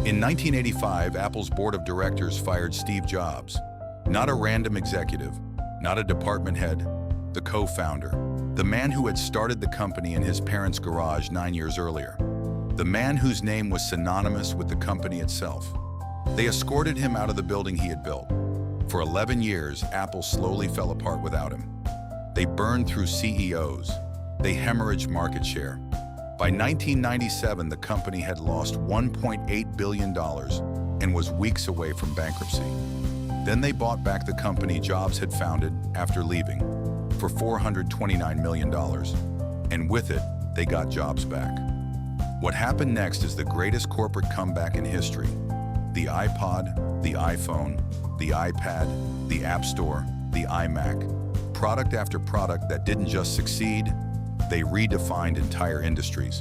In 1985, Apple's board of directors fired Steve Jobs. Not a random executive, not a department head, the co-founder, the man who had started the company in his parents' garage 9 years earlier, the man whose name was synonymous with the company itself. They escorted him out of the building he had built. For 11 years, Apple slowly fell apart without him. They burned through CEOs. They hemorrhaged market share. By 1997, the company had lost $1.8 billion and was weeks away from bankruptcy. Then they bought back the company Jobs had founded after leaving for $429 million. And with it, they got Jobs back. What happened next is the greatest corporate comeback in history. The iPod, the iPhone, the iPad, the App Store, the iMac. Product after product that didn't just succeed, they redefined entire industries.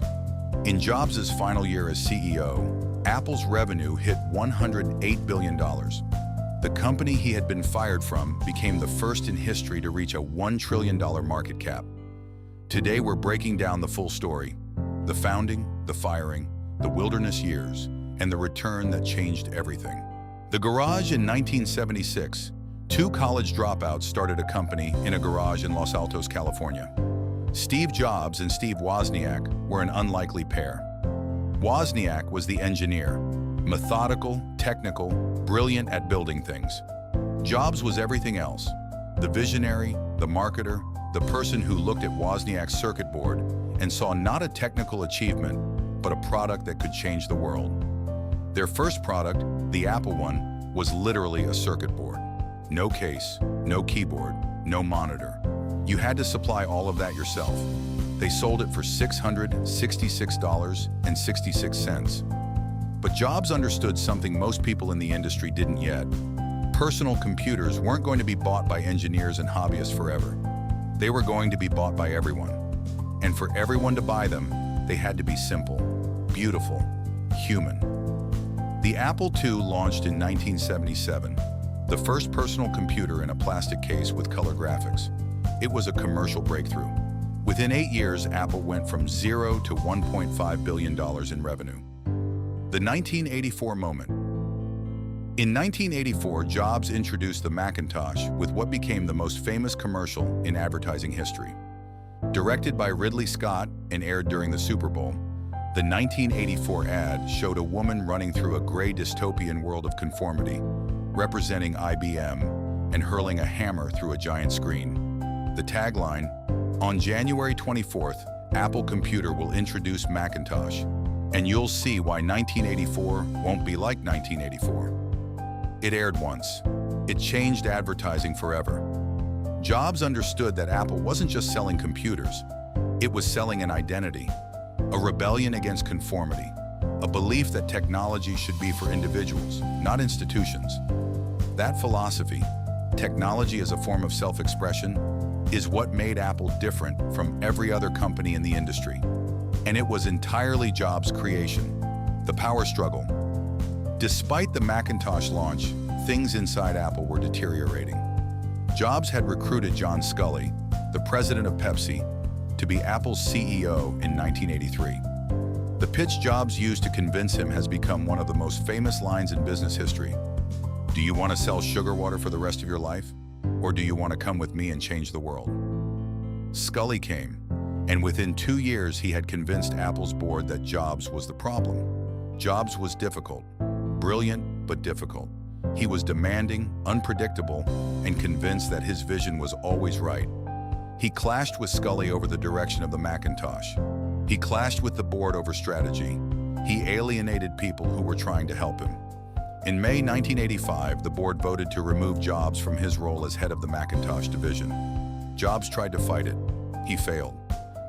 In Jobs' final year as CEO, Apple's revenue hit $108 billion. The company he had been fired from became the first in history to reach a $1 trillion market cap. Today we're breaking down the full story: the founding, the firing, the wilderness years, and the return that changed everything. The garage in 1976. Two college dropouts started a company in a garage in Los Altos, California. Steve Jobs and Steve Wozniak were an unlikely pair. Wozniak was the engineer, methodical, technical, brilliant at building things. Jobs was everything else: the visionary, the marketer, the person who looked at Wozniak's circuit board and saw not a technical achievement, but a product that could change the world. Their first product, the Apple One, was literally a circuit board. No case, no keyboard, no monitor. You had to supply all of that yourself. They sold it for $666.66. But Jobs understood something most people in the industry didn't yet. Personal computers weren't going to be bought by engineers and hobbyists forever. They were going to be bought by everyone. And for everyone to buy them, they had to be simple, beautiful, human. The Apple II launched in 1977, the first personal computer in a plastic case with color graphics. It was a commercial breakthrough. Within 8 years, Apple went from $0 to $1.5 billion in revenue. The 1984 moment. In 1984, Jobs introduced the Macintosh with what became the most famous commercial in advertising history. Directed by Ridley Scott and aired during the Super Bowl, the 1984 ad showed a woman running through a gray dystopian world of conformity, representing IBM, and hurling a hammer through a giant screen. The tagline, "On January 24th, Apple Computer will introduce Macintosh, and you'll see why 1984 won't be like 1984." It aired once. It changed advertising forever. Jobs understood that Apple wasn't just selling computers. It was selling an identity, a rebellion against conformity, a belief that technology should be for individuals, not institutions. That philosophy, technology as a form of self-expression, is what made Apple different from every other company in the industry. And it was entirely Jobs' creation. The power struggle. Despite the Macintosh launch, things inside Apple were deteriorating. Jobs had recruited John Sculley, the president of Pepsi, to be Apple's CEO in 1983. The pitch Jobs used to convince him has become one of the most famous lines in business history. Do you want to sell sugar water for the rest of your life? Or do you want to come with me and change the world? Sculley came, and within 2 years he had convinced Apple's board that Jobs was the problem. Jobs was difficult, brilliant but difficult. He was demanding, unpredictable, and convinced that his vision was always right. He clashed with Sculley over the direction of the Macintosh. He clashed with the board over strategy. He alienated people who were trying to help him. In May 1985, the board voted to remove Jobs from his role as head of the Macintosh division. Jobs tried to fight it. He failed.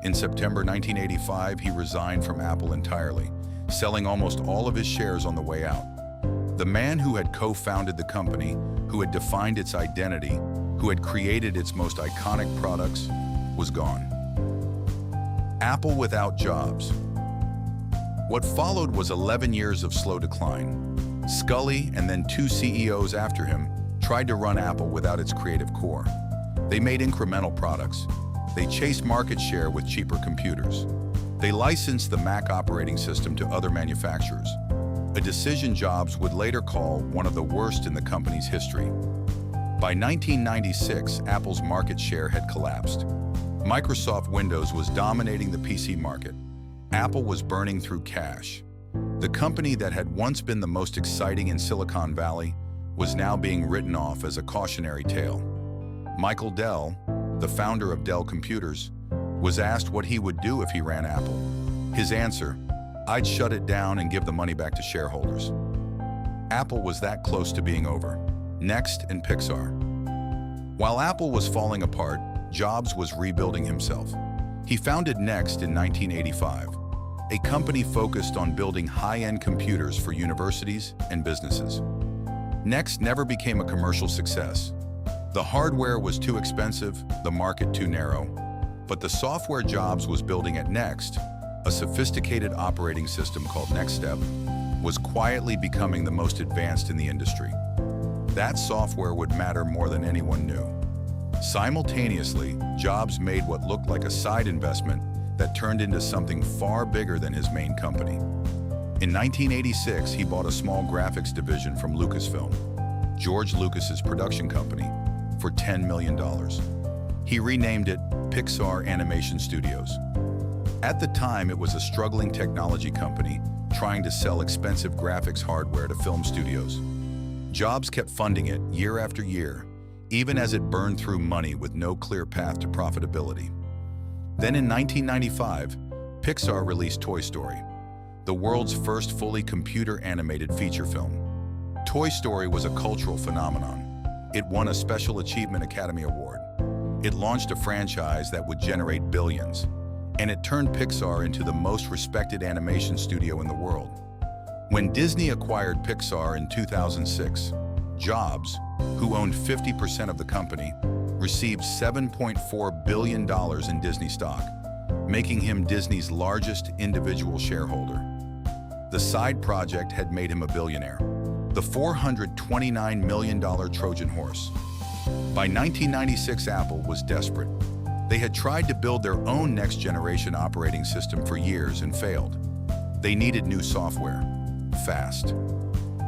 In September 1985, he resigned from Apple entirely, selling almost all of his shares on the way out. The man who had co-founded the company, who had defined its identity, who had created its most iconic products, was gone. Apple without Jobs. What followed was 11 years of slow decline. Sculley and then 2 CEOs after him tried to run Apple without its creative core. They made incremental products. They chased market share with cheaper computers. They licensed the Mac operating system to other manufacturers. a decision Jobs would later call one of the worst in the company's history. By 1996, Apple's market share had collapsed. Microsoft Windows was dominating the PC market. Apple was burning through cash. The company that had once been the most exciting in Silicon Valley was now being written off as a cautionary tale. Michael Dell, the founder of Dell Computers, was asked what he would do if he ran Apple. His answer, "I'd shut it down and give the money back to shareholders." Apple was that close to being over. Next and Pixar. While Apple was falling apart, Jobs was rebuilding himself. He founded Next in 1985, a company focused on building high-end computers for universities and businesses. Next never became a commercial success. The hardware was too expensive, the market too narrow, but the software Jobs was building at Next, a sophisticated operating system called NextStep, was quietly becoming the most advanced in the industry. That software would matter more than anyone knew. Simultaneously, Jobs made what looked like a side investment that turned into something far bigger than his main company. In 1986, he bought a small graphics division from Lucasfilm, George Lucas's production company, for $10 million. He renamed it Pixar Animation Studios. At the time, it was a struggling technology company trying to sell expensive graphics hardware to film studios. Jobs kept funding it year after year, even as it burned through money with no clear path to profitability. Then in 1995, Pixar released Toy Story, the world's first fully computer-animated feature film. Toy Story was a cultural phenomenon. It won a Special Achievement Academy Award. It launched a franchise that would generate billions, and it turned Pixar into the most respected animation studio in the world. When Disney acquired Pixar in 2006, Jobs, who owned 50% of the company, received $7.4 billion in Disney stock, making him Disney's largest individual shareholder. The side project had made him a billionaire, the $429 million Trojan horse. By 1996, Apple was desperate. They had tried to build their own next-generation operating system for years and failed. They needed new software, fast.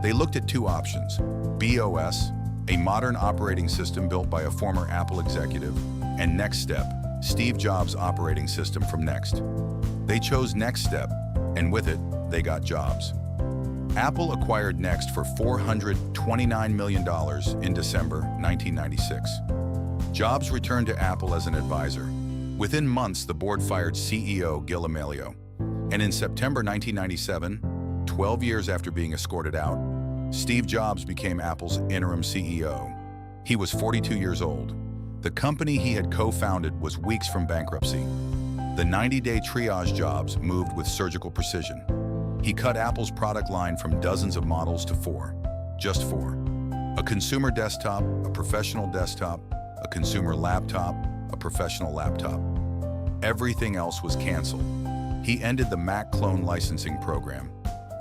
They looked at two options: BOS, a modern operating system built by a former Apple executive, and NextStep, Steve Jobs' operating system from Next. They chose NextStep, and with it, they got Jobs. Apple acquired Next for $429 million in December 1996. Jobs returned to Apple as an advisor. Within months, the board fired CEO Gil Amelio. And in September 1997, 12 years after being escorted out, Steve Jobs became Apple's interim CEO. He was 42 years old. The company he had co-founded was weeks from bankruptcy. The 90-day triage Jobs moved with surgical precision. He cut Apple's product line from dozens of models to four, just four. A consumer desktop, a professional desktop, a consumer laptop, a professional laptop. Everything else was canceled. He ended the Mac clone licensing program,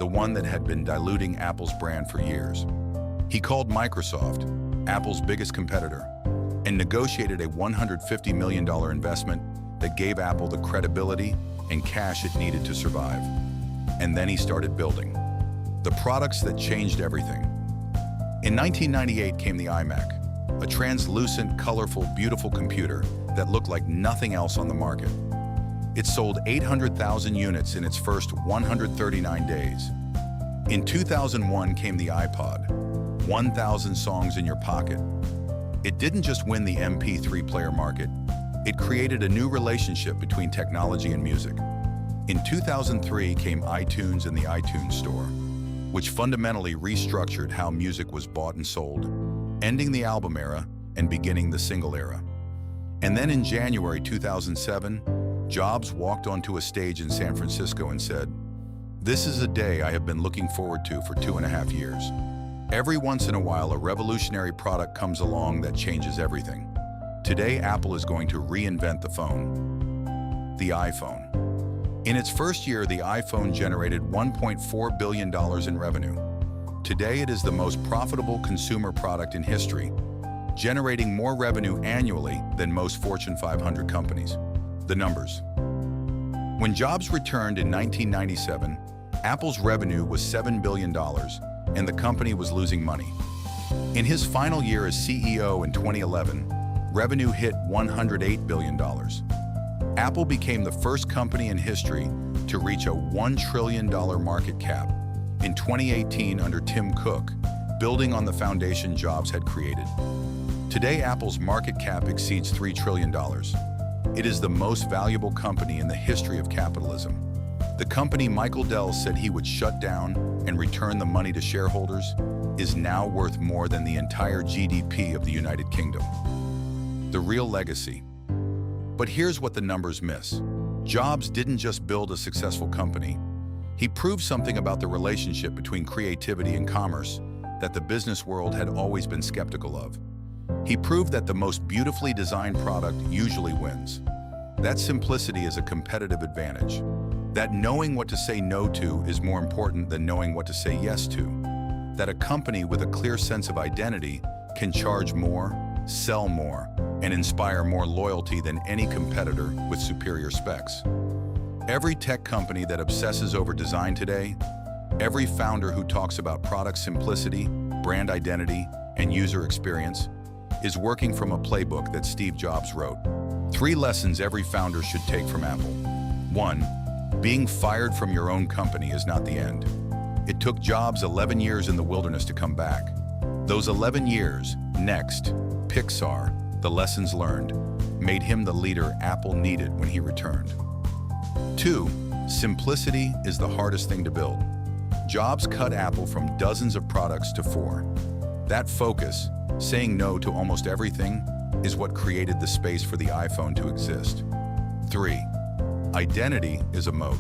the one that had been diluting Apple's brand for years. He called Microsoft, Apple's biggest competitor, and negotiated a $150 million investment that gave Apple the credibility and cash it needed to survive. And then he started building the products that changed everything. In 1998 came the iMac, a translucent, colorful, beautiful computer that looked like nothing else on the market. It sold 800,000 units in its first 139 days. In 2001 came the iPod, 1,000 songs in your pocket. It didn't just win the MP3 player market, it created a new relationship between technology and music. In 2003 came iTunes and the iTunes Store, which fundamentally restructured how music was bought and sold, ending the album era and beginning the single era. And then in January 2007, Jobs walked onto a stage in San Francisco and said, "This is a day I have been looking forward to for 2.5 years. Every once in a while, a revolutionary product comes along that changes everything. Today, Apple is going to reinvent the phone." The iPhone. In its first year, the iPhone generated $1.4 billion in revenue. Today, it is the most profitable consumer product in history, generating more revenue annually than most Fortune 500 companies. The numbers. When Jobs returned in 1997, Apple's revenue was $7 billion, and the company was losing money. In his final year as CEO in 2011, revenue hit $108 billion. Apple became the first company in history to reach a $1 trillion market cap in 2018 under Tim Cook, building on the foundation Jobs had created. Today, Apple's market cap exceeds $3 trillion. It is the most valuable company in the history of capitalism. The company Michael Dell said he would shut down and return the money to shareholders is now worth more than the entire GDP of the United Kingdom. The real legacy. But here's what the numbers miss. Jobs didn't just build a successful company. He proved something about the relationship between creativity and commerce that the business world had always been skeptical of. He proved that the most beautifully designed product usually wins. That simplicity is a competitive advantage. That knowing what to say no to is more important than knowing what to say yes to. That a company with a clear sense of identity can charge more, sell more, and inspire more loyalty than any competitor with superior specs. Every tech company that obsesses over design today, every founder who talks about product simplicity, brand identity, and user experience, is working from a playbook that Steve Jobs wrote. 3 lessons every founder should take from Apple. 1. Being fired from your own company is not the end. It took Jobs 11 years in the wilderness to come back. Those 11 years, next, Pixar, the lessons learned, made him the leader Apple needed when he returned. 2. Simplicity is the hardest thing to build. Jobs cut Apple from dozens of products to 4. That focus, saying no to almost everything, is what created the space for the iPhone to exist. 3. Identity is a moat.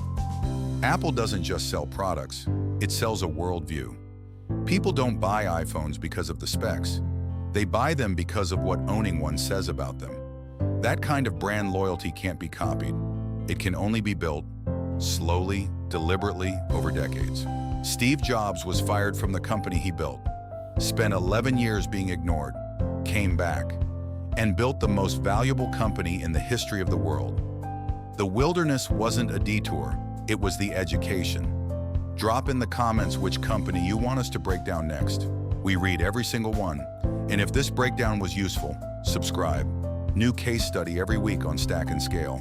Apple doesn't just sell products, it sells a worldview. People don't buy iPhones because of the specs. They buy them because of what owning one says about them. That kind of brand loyalty can't be copied. It can only be built, slowly, deliberately, over decades. Steve Jobs was fired from the company he built, spent 11 years being ignored, came back, and built the most valuable company in the history of the world. The wilderness wasn't a detour, it was the education. Drop in the comments which company you want us to break down next. We read every single one, and if this breakdown was useful, subscribe. New case study every week on Stack and Scale.